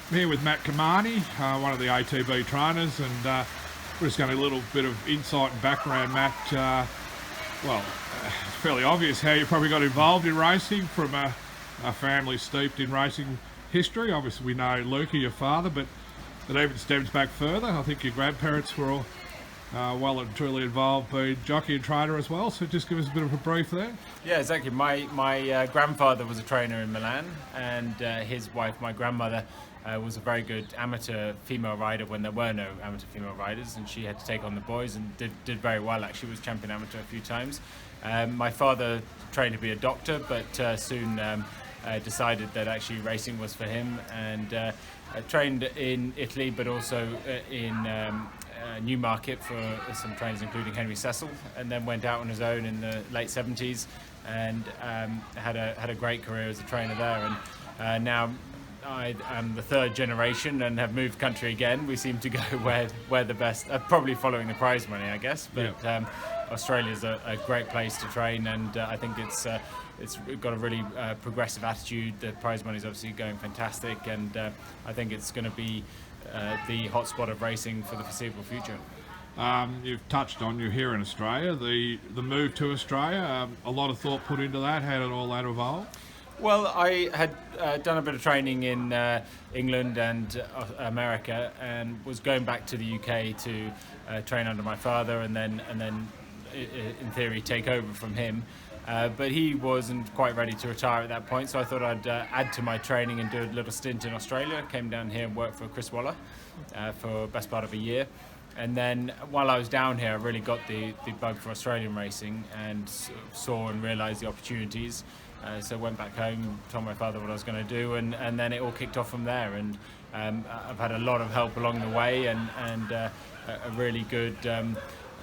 I'm here with Matt Cumani, one of the ATB trainers, and we're just going to a little bit of insight and background, Matt. It's fairly obvious how you probably got involved in racing from a family steeped in racing history. Obviously, we know Luca, your father, but it even stems back further. I think your grandparents were all well and truly involved, being jockey and trainer as well. So just give us a bit of a brief there. Yeah, exactly. My grandfather was a trainer in Milan, and his wife, my grandmother, was a very good amateur female rider when there were no amateur female riders, and she had to take on the boys and did very well. Actually, was champion amateur a few times. My father trained to be a doctor, but soon decided that actually racing was for him, and trained in Italy, but also in Newmarket for some trainers, including Henry Cecil, and then went out on his own in the late 70s and had a great career as a trainer there. And now I am the third generation and have moved country again. We seem to go where the best, probably following the prize money, I guess. But yeah. Australia's a great place to train, and I think it's got a really progressive attitude. The prize money is obviously going fantastic, and I think it's going to be the hotspot of racing for the foreseeable future. You've touched on, you're here in Australia, the move to Australia, a lot of thought put into that. How did all that evolve? Well, I had done a bit of training in England and America, and was going back to the UK to train under my father, and then in theory take over from him. But he wasn't quite ready to retire at that point, so I thought I'd add to my training and do a little stint in Australia. Came down here and worked for Chris Waller for the best part of a year. And then while I was down here, I really got the bug for Australian racing and saw and realised the opportunities. So went back home, told my father what I was going to do, and then it all kicked off from there. And I've had a lot of help along the way, and a really good,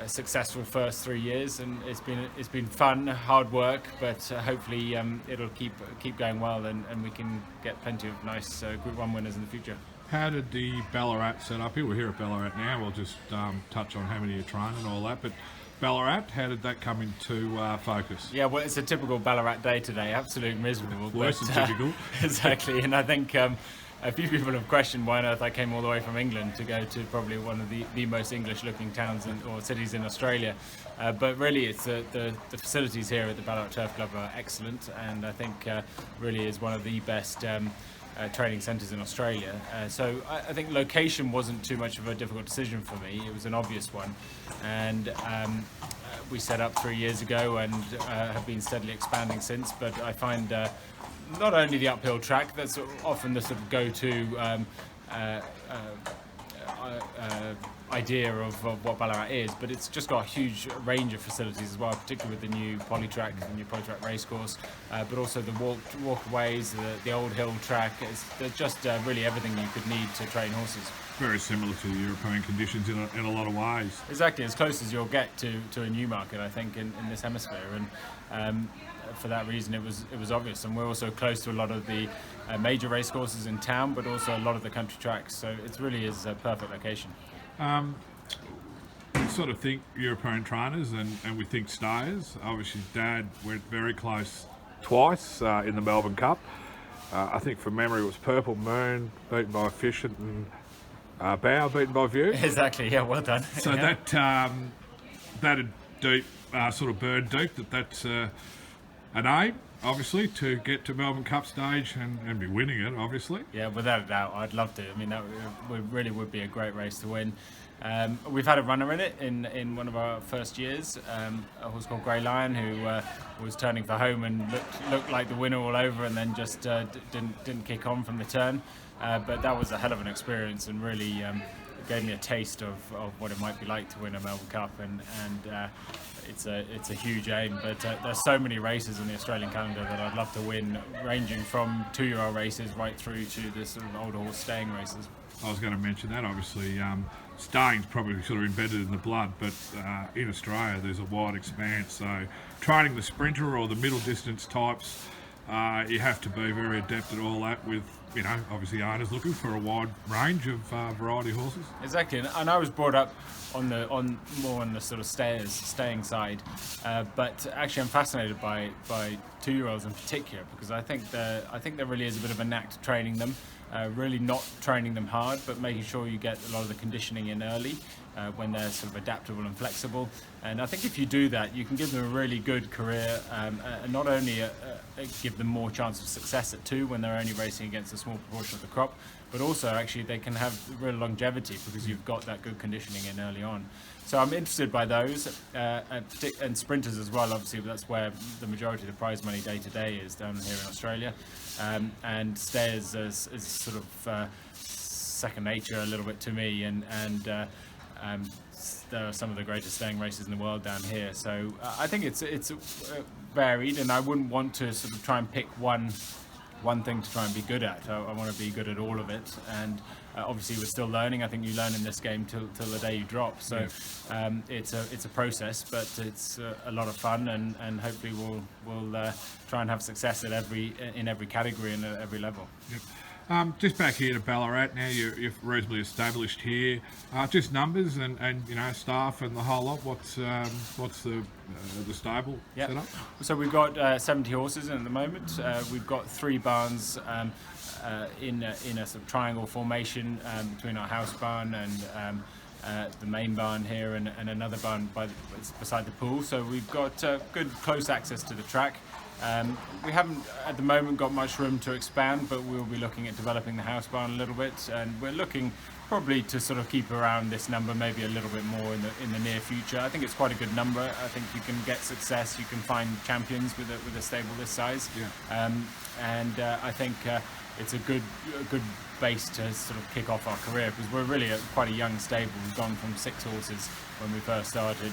successful first 3 years. And it's been fun, hard work, but hopefully it'll keep going well, and we can get plenty of nice Group 1 winners in the future. How did the Ballarat set up here? We're here at Ballarat now. We'll just touch on how many you train and all that, but Ballarat, how did that come into focus? Yeah, well, it's a typical Ballarat day today. Absolutely miserable. Worse than typical. Exactly, and I think a few people have questioned why on earth I came all the way from England to go to probably one of the most English-looking towns or cities in Australia. But really, it's the facilities here at the Ballarat Turf Club are excellent, and I think really is one of the best training centres in Australia. So I think location wasn't too much of a difficult decision for me. It was an obvious one, and we set up 3 years ago and have been steadily expanding since. But I find not only the uphill track, that's often the sort of go-to idea of what Ballarat is, but it's just got a huge range of facilities as well, particularly with the new polytrack, racecourse, but also the walkways, the old hill track. There's just really everything you could need to train horses. Very similar to the European conditions in a lot of ways. Exactly, as close as you'll get to a Newmarket, I think, in this hemisphere, and for that reason it was obvious. And we're also close to a lot of the major racecourses in town, but also a lot of the country tracks, so it really is a perfect location. We sort of think European trainers and we think stayers. Obviously Dad went very close twice in the Melbourne Cup. I think from memory it was Purple Moon beaten by Efficient and Bow beaten by View. Exactly, yeah, well done. So yeah. that had deep, sort of burned deep, that's an aim, obviously, to get to Melbourne Cup stage and be winning it, obviously. Yeah, without a doubt, I'd love to. I mean, that really would be a great race to win. We've had a runner in it in one of our first years, a horse called Grey Lion, who was turning for home and looked like the winner all over, and then just didn't kick on from the turn. But that was a hell of an experience, and really gave me a taste of what it might be like to win a Melbourne Cup, and it's a huge aim. But there's so many races in the Australian calendar that I'd love to win, ranging from 2-year-old races right through to the sort of older horse staying races. I was going to mention that, obviously. Staying's probably sort of embedded in the blood, but in Australia there's a wide expanse, so training the sprinter or the middle distance types You have to be very adept at all that with, obviously owners looking for a wide range of variety horses. Exactly, and I was brought up more on the sort of staying side, but actually I'm fascinated by 2-year-olds in particular, because I think there really is a bit of a knack to training them. Really not training them hard, but making sure you get a lot of the conditioning in early when they're sort of adaptable and flexible. And I think if you do that, you can give them a really good career, and not only give them more chance of success at 2 when they're only racing against a small proportion of the crop, but also actually they can have real longevity because you've got that good conditioning in early on. So I'm interested by those, and sprinters as well. Obviously, that's where the majority of the prize money day to day is down here in Australia. And stayers is sort of second nature a little bit to me, and there are some of the greatest staying races in the world down here. So I think it's varied, and I wouldn't want to sort of try and pick one thing to try and be good at. I want to be good at all of it, and obviously we're still learning. I think you learn in this game till the day you drop. So it's a process, but it's a lot of fun, and hopefully we'll try and have success in every category and at every level. Yep. Just back here to Ballarat now, you're reasonably established here. Just numbers and staff and the whole lot. What's the stable setup? So we've got 70 horses at the moment. We've got 3 barns in a sort of triangle formation between our house barn and the main barn here, and another barn beside the pool. So we've got good close access to the track. We haven't at the moment got much room to expand, but we'll be looking at developing the house barn a little bit, and we're looking probably to sort of keep around this number, maybe a little bit more in the near future. I think it's quite a good number. I think you can get success, you can find champions with a stable this size. And I think it's a good base to sort of kick off our career, because we're really quite a young stable. We've gone from 6 horses when we first started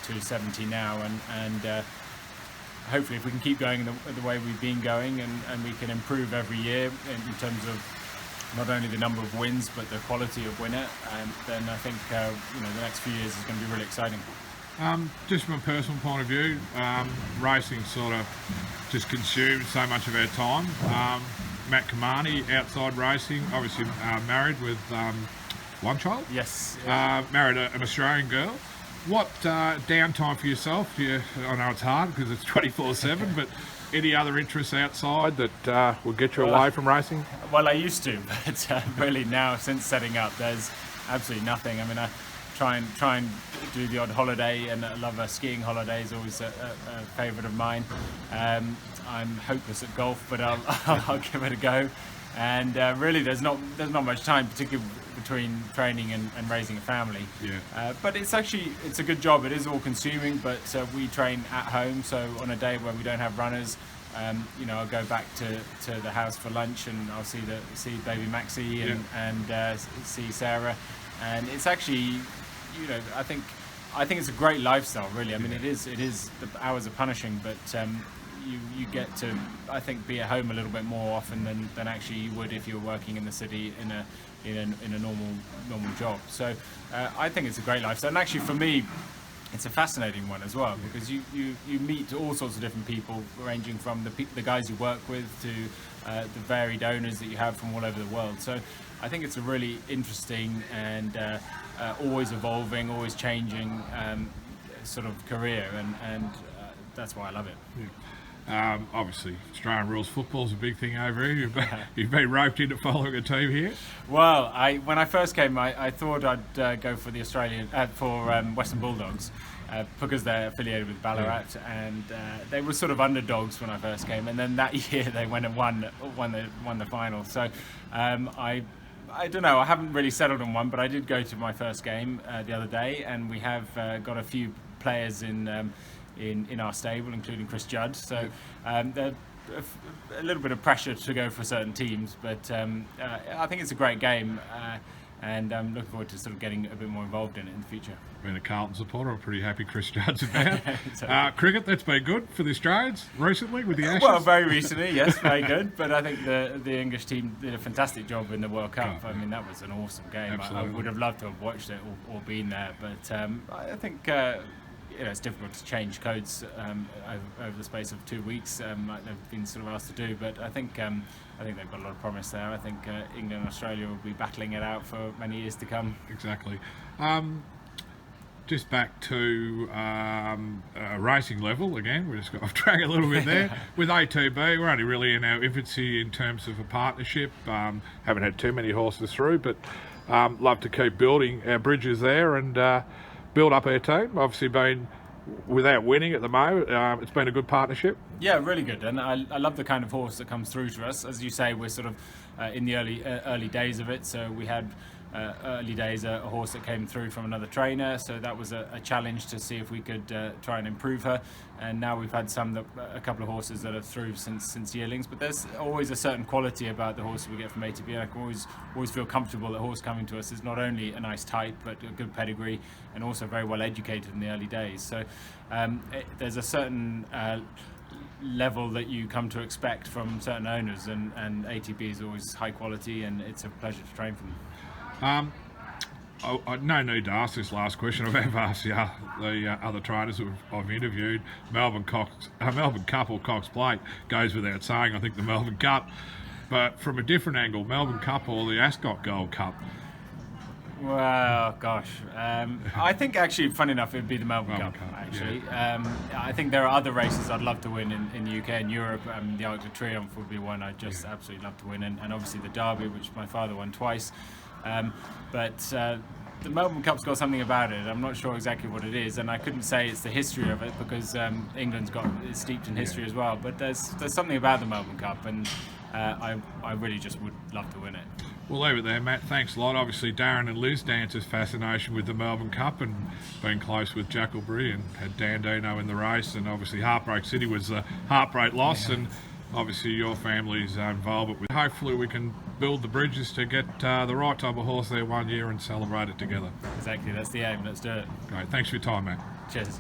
to 70 now, and hopefully if we can keep going the way we've been going, and we can improve every year in terms of not only the number of wins but the quality of winner, then I think the next few years is going to be really exciting. Just from a personal point of view, racing sort of just consumes so much of our time. Matt Cumani, outside racing, obviously married with one child. Yes. Married an Australian girl. What downtime for yourself? I know it's hard because it's 24/7, but any other interests outside that will get you away from racing? Well, I used to, but really now, since setting up, there's absolutely nothing. I mean, I try and do the odd holiday, and I love a skiing holiday is always a favourite of mine. I'm hopeless at golf, but I'll give it a go. And really, there's not much time, particularly between training and raising a family. But it's a good job. It is all consuming, but we train at home. So on a day where we don't have runners, I'll go back to the house for lunch, and I'll see baby Maxie and see Sarah. And it's actually, I think it's a great lifestyle. Really, I mean, it is. The hours are punishing, but you get to, I think, be at home a little bit more often than actually you would if you were working in the city in a normal job. So I think it's a great lifestyle, and actually for me it's a fascinating one as well, because you meet all sorts of different people, ranging from the guys you work with to the varied owners that you have from all over the world. So I think it's a really interesting and always evolving, always changing sort of career, and that's why I love it. Obviously, Australian rules football is a big thing over here. You've been roped into following a team here. Well, when I first came, I thought I'd go for the Western Bulldogs, because they're affiliated with Ballarat, and they were sort of underdogs when I first came. And then that year they went and won the final. So I don't know. I haven't really settled on one, but I did go to my first game the other day, and we have got a few players in our stable, including Chris Judd. So there's a little bit of pressure to go for certain teams, but I think it's a great game, and I'm looking forward to sort of getting a bit more involved in it in the future. Being a Carlton supporter, I'm pretty happy Chris Judd's about. Cricket, that's been good for the Australians recently with the Ashes. Well, very recently, yes, very good. But I think the English team did a fantastic job in the World Cup. I mean, that was an awesome game. I would have loved to have watched it or been there, but I think it's difficult to change codes over the space of 2 weeks, like they've been sort of asked to do. But I think they've got a lot of promise there. I think England and Australia will be battling it out for many years to come. Exactly. Just back to racing level again, we just got off track a little bit there. With ATB, we're only really in our infancy in terms of a partnership. Haven't had too many horses through, but love to keep building our bridges there and build up our team. Obviously been without winning at the moment. It's been a good partnership. Yeah, really good, and I love the kind of horse that comes through to us. As you say, we're sort of in the early days of it, so we had early days a horse that came through from another trainer, so that was a challenge to see if we could try and improve her. And now we've had a couple of horses that are through since yearlings, but there's always a certain quality about the horses we get from ATB, and I can always feel comfortable that horse coming to us is not only a nice type but a good pedigree and also very well educated in the early days. So there's a certain level that you come to expect from certain owners, and ATB is always high quality, and it's a pleasure to train for them. No need to ask this last question. I've asked the other trainers who I've interviewed. Melbourne Cup or Cox Plate goes without saying. I think the Melbourne Cup, but from a different angle, Melbourne Cup or the Ascot Gold Cup. Well, gosh, I think actually, funny enough, it'd be the Melbourne Cup. Actually, yeah. I think there are other races I'd love to win in the UK and Europe. The Arc de Triomphe would be one I'd just absolutely love to win, and obviously the Derby, which my father won twice. But the Melbourne Cup's got something about it. I'm not sure exactly what it is, and I couldn't say it's the history of it because England's it's steeped in history as well. But there's something about the Melbourne Cup, and I really just would love to win it. We'll leave it there, Matt. Thanks a lot. Obviously, Darren and Liz Dancer's fascination with the Melbourne Cup and being close with Jackalbury and had Dandino in the race, and obviously Heartbreak City was a heartbreak loss, and obviously your family's involvement with. Hopefully we can build the bridges to get the right type of horse there one year and celebrate it together. Exactly, that's the aim. Let's do it. Great. Thanks for your time, Matt. Cheers.